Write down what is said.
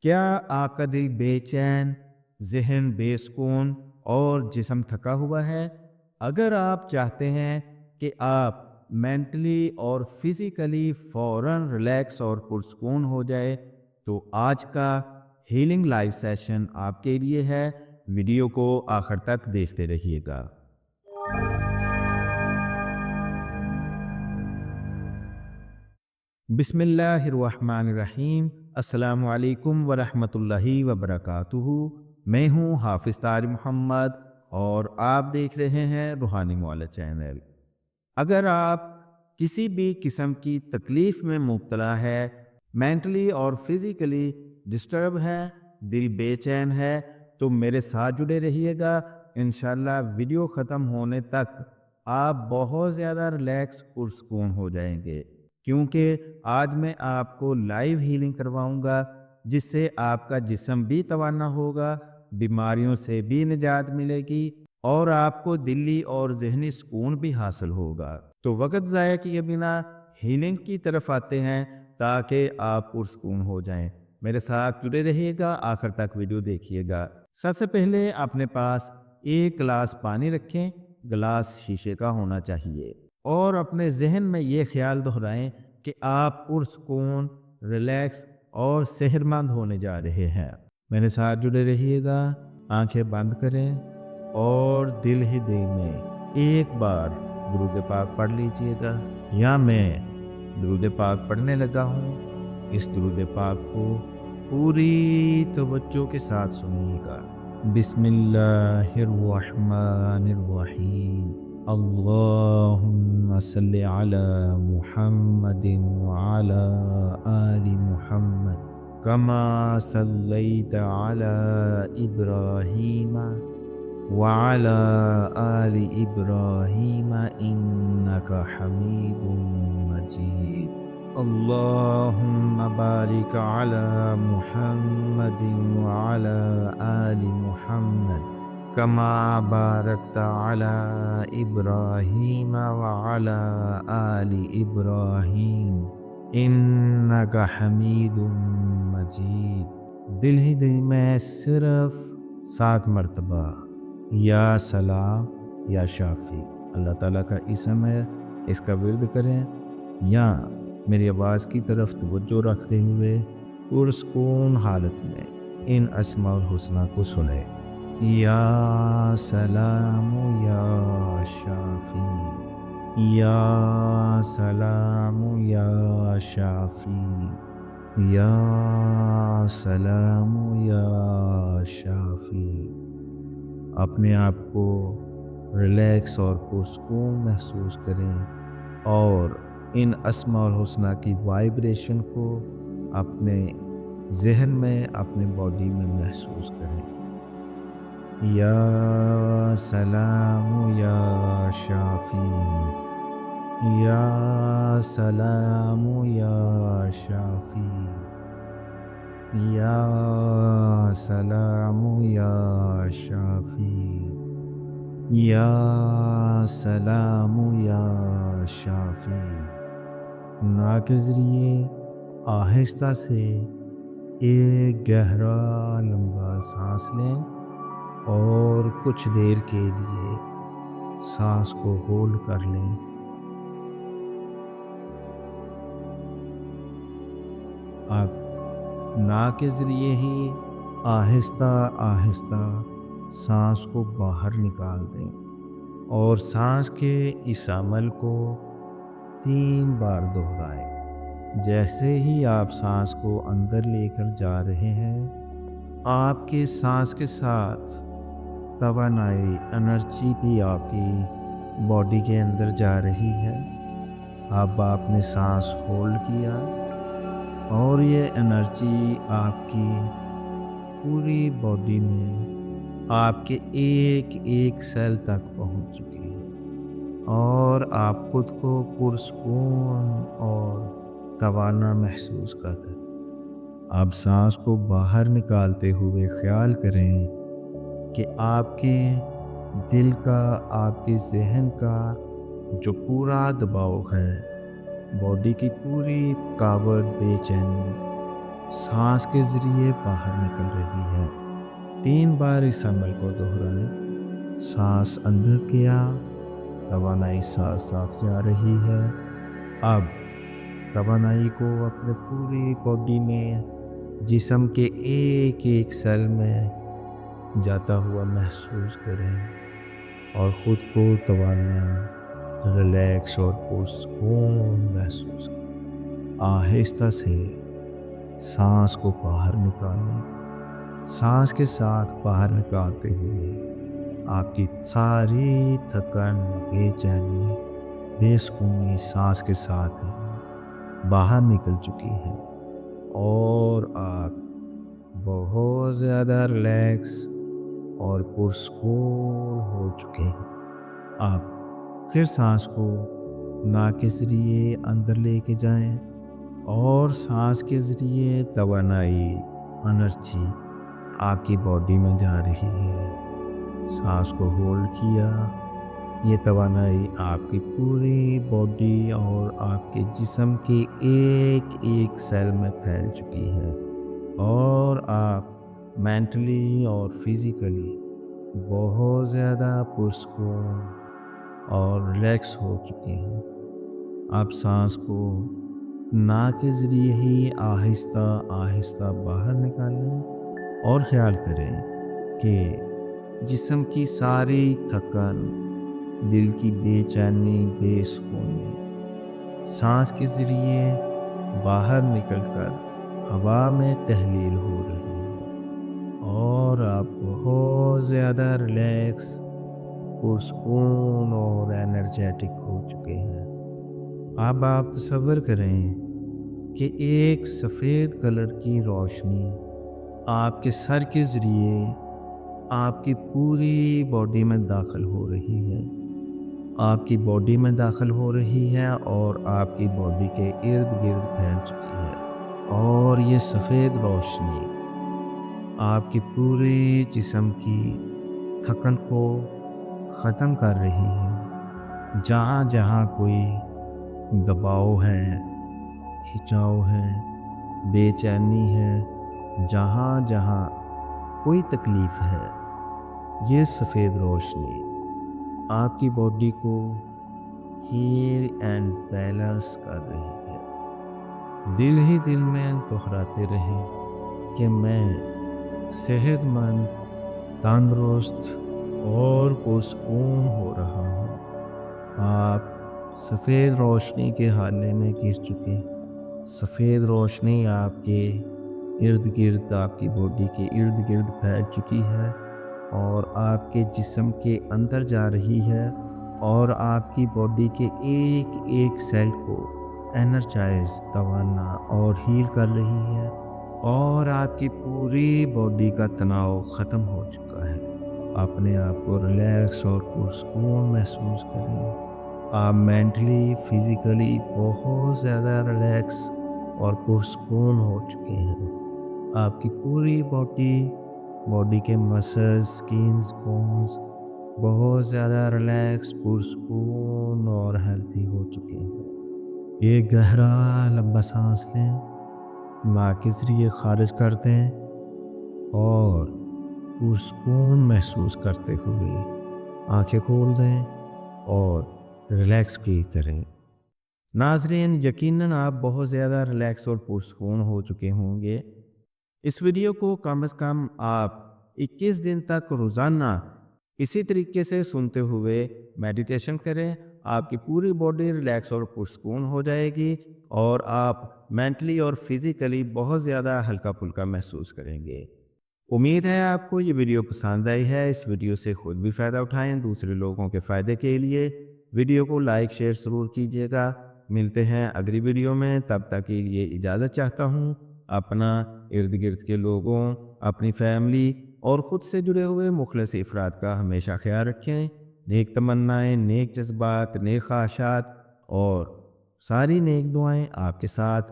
کیا آپ کا دل بے چین، ذہن بے سکون اور جسم تھکا ہوا ہے؟ اگر آپ چاہتے ہیں کہ آپ مینٹلی اور فزیکلی فوراً ریلیکس اور پرسکون ہو جائے تو آج کا ہیلنگ لائف سیشن آپ کے لیے ہے۔ ویڈیو کو آخر تک دیکھتے رہیے گا۔ بسم اللہ الرحمن الرحیم۔ السلام علیکم ورحمۃ اللہ وبرکاتہ۔ میں ہوں حافظ طارق محمد اور آپ دیکھ رہے ہیں روحانی معالجہ چینل۔ اگر آپ کسی بھی قسم کی تکلیف میں مبتلا ہے، مینٹلی اور فزیکلی ڈسٹرب ہے، دل بے چین ہے، تو میرے ساتھ جڑے رہیے گا۔ انشاءاللہ ویڈیو ختم ہونے تک آپ بہت زیادہ ریلیکس پرسکون ہو جائیں گے، کیونکہ آج میں آپ کو لائیو ہیلنگ کرواؤں گا، جس سے آپ کا جسم بھی توانا ہوگا، بیماریوں سے بھی نجات ملے گی اور آپ کو دلی اور ذہنی سکون بھی حاصل ہوگا۔ تو وقت ضائع کیے بنا ہیلنگ کی طرف آتے ہیں تاکہ آپ پرسکون ہو جائیں۔ میرے ساتھ جڑے رہیے گا، آخر تک ویڈیو دیکھیے گا۔ سب سے پہلے اپنے پاس ایک گلاس پانی رکھیں، گلاس شیشے کا ہونا چاہیے، اور اپنے ذہن میں یہ خیال دہرائیں کہ آپ پرسکون، ریلیکس اور صحت مند ہونے جا رہے ہیں۔ میرے ساتھ جڑے رہیے گا، آنکھیں بند کریں اور دل ہی دل میں ایک بار درود پاک پڑھ لیجئے گا، یا میں درود پاک پڑھنے لگا ہوں۔ اس درود پاک کو پوری توجہ کے ساتھ سنیے گا۔ بسم اللہ الرحمن الرحیم۔ اللہم صلی علی محمد وعلی آل محمد کما صلیت علی ابراہیم وعلی آل ابراہیم انک حمید مجید۔ اللہم بارک علی محمد وعلی آل محمد کما بارکت علی ابراہیم وعلی آل ابراہیم انک حمید مجید۔ دل ہی دل میں صرف 7 مرتبہ یا سلام یا شافی اللہ تعالیٰ کا اسم ہے، اس کا ورد کریں، یا میری آواز کی طرف توجہ رکھتے ہوئے پرسکون حالت میں ان اسماء الحسنی کو سنیں۔ یا سلام یا شافی، یا سلام یا شافی، یا سلام یا شافی۔ اپنے آپ کو ریلیکس اور پرسکون محسوس کریں اور ان اسماء الحسنی کی وائبریشن کو اپنے ذہن میں، اپنے باڈی میں محسوس کریں۔ یا سلام یا شافی، یا سلام یا شافی، یا سلام یا شافی، یا سلام یا شافی۔ ناک کے ذریعے آہستہ سے ایک گہرا لمبا سانس لیں اور کچھ دیر کے لیے سانس کو ہولڈ کر لیں۔ آپ ناک کے ذریعے ہی آہستہ آہستہ سانس کو باہر نکال دیں اور سانس کے اس عمل کو 3 بار دہرائیں۔ جیسے ہی آپ سانس کو اندر لے کر جا رہے ہیں، آپ کے سانس کے ساتھ توانائی، انرجی بھی آپ کی باڈی کے اندر جا رہی ہے۔ اب آپ نے سانس ہولڈ کیا اور یہ انرجی آپ کی پوری باڈی میں، آپ کے ایک ایک سیل تک پہنچ چکی ہے اور آپ خود کو پرسکون اور توانا محسوس کر رہے ہیں۔ اب سانس کو باہر نکالتے ہوئے خیال کریں کہ آپ کے دل کا، آپ کے ذہن کا جو پورا دباؤ ہے، باڈی کی پوری تھکاوٹ، بے چینی सांस के ज़रिए बाहर निकल रही है। 3 बार इस अमल को दोहराएं। सांस अंदर किया, तवानाई साथ साथ जा रही है। अब तवानाई को अपने पूरी बॉडी में, जिस्म के एक एक सेल में जाता हुआ महसूस करें और ख़ुद को तवाना, रिलैक्स और पुरसकून महसूस करें। आहिस्ता से सांस को बाहर निकालें। सांस के साथ बाहर निकालते हुए आपकी सारी थकान, बेचैनी, बेसुकूनी सांस के साथ ही बाहर निकल चुकी है और आप बहुत ज़्यादा रिलैक्स और पुरसकून हो चुके हैं। आप फिर सांस को नाक के ज़रिए अंदर लेके जाएं और सांस के ज़रिए तवानाई, एनर्जी आपकी बॉडी में जा रही है। सांस को होल्ड किया। ये तवानाई आपकी पूरी बॉडी और आपके जिस्म के एक एक सेल में फैल चुकी है और आप मेंटली और फिज़िकली बहुत ज़्यादा पुरसकून और रिलैक्स हो चुके हैं। आप सांस को नाक के ज़रिए ही आहिस्ता आहिस्ता बाहर निकालें और ख्याल करें कि जिस्म की सारी थकान, दिल की बेचैनी, बेसुकूनी सांस के ज़रिए बाहर निकलकर हवा में तहलील हो रही है और आप बहुत ज़्यादा रिलैक्स, पुरसकून और एनर्जेटिक हो चुके हैं। अब आप तसव्वुर करें कि एक सफ़ेद कलर की रोशनी आपके सर के ज़रिए आपकी पूरी बॉडी में दाखिल हो रही है। आपकी बॉडी में दाखिल हो रही है और आपकी बॉडी के इर्द गिर्द फैल चुकी है और ये सफ़ेद रोशनी आपकी पूरी जिस्म की थकन को ख़त्म कर रही है। जहाँ जहाँ कोई दबाव है, खिंचाव है, बेचैनी है, जहाँ जहाँ कोई तकलीफ़ है, ये सफ़ेद रोशनी आपकी बॉडी को हील एंड बैलेंस कर रही है। दिल ही दिल में दोहराते रहें कि मैं सेहतमंद, तंदुरुस्त और पुरसकून हो रहा हूँ। आप सफ़ेद रोशनी के हाले में गिर चुके हैं। सफ़ेद रोशनी आपके इर्द गिर्द, आपकी बॉडी के इर्द गिर्द फैल चुकी है और आपके जिस्म के अंदर जा रही है और आपकी बॉडी के एक एक सेल को एनर्जाइज, तवाना और हील कर रही है और आपकी पूरी बॉडी का तनाव ख़त्म हो चुका है। अपने आप को रिलैक्स और पुरसकून महसूस करें। आप मेंटली, फिज़िकली बहुत ज़्यादा रिलैक्स और पुरसकून हो चुके हैं। आपकी पूरी बॉडी के मसल्स, स्किन्स, बोन्स बहुत ज़्यादा रिलैक्स, पुरसकून और हेल्थी हो चुके हैं। एक गहरा लंबा सांस लें, नाक के ज़रिए खारिज कर दें और पुरसकून महसूस करते हुए आंखें खोल दें और रिलैक्स फील करें। नाज़रीन, यकीनन आप बहुत ज़्यादा रिलैक्स और पुरसकून हो चुके होंगे। इस वीडियो को कम से कम आप 21 दिन तक रोज़ाना इसी तरीके से सुनते हुए मेडिटेशन करें। आपकी पूरी बॉडी रिलैक्स और पुरसकून हो जाएगी और आप मेंटली और फिज़िकली बहुत ज़्यादा हल्का फुल्का महसूस करेंगे। उम्मीद है आपको ये वीडियो पसंद आई है। इस वीडियो से खुद भी फ़ायदा उठाएं। दूसरे लोगों के फ़ायदे के लिए वीडियो को लाइक शेयर ज़रूर कीजिएगा। मिलते हैं अगली वीडियो में, तब तक के लिए इजाज़त चाहता हूँ। अपना, इर्द गिर्द के लोगों, अपनी फैमिली और ख़ुद से जुड़े हुए मुखलिस अफराद का हमेशा ख्याल रखें। नेक तमन्नाएँ, नेक जज्बात, नेक ख्वाहिशात और सारी नेक दुआएं आपके साथ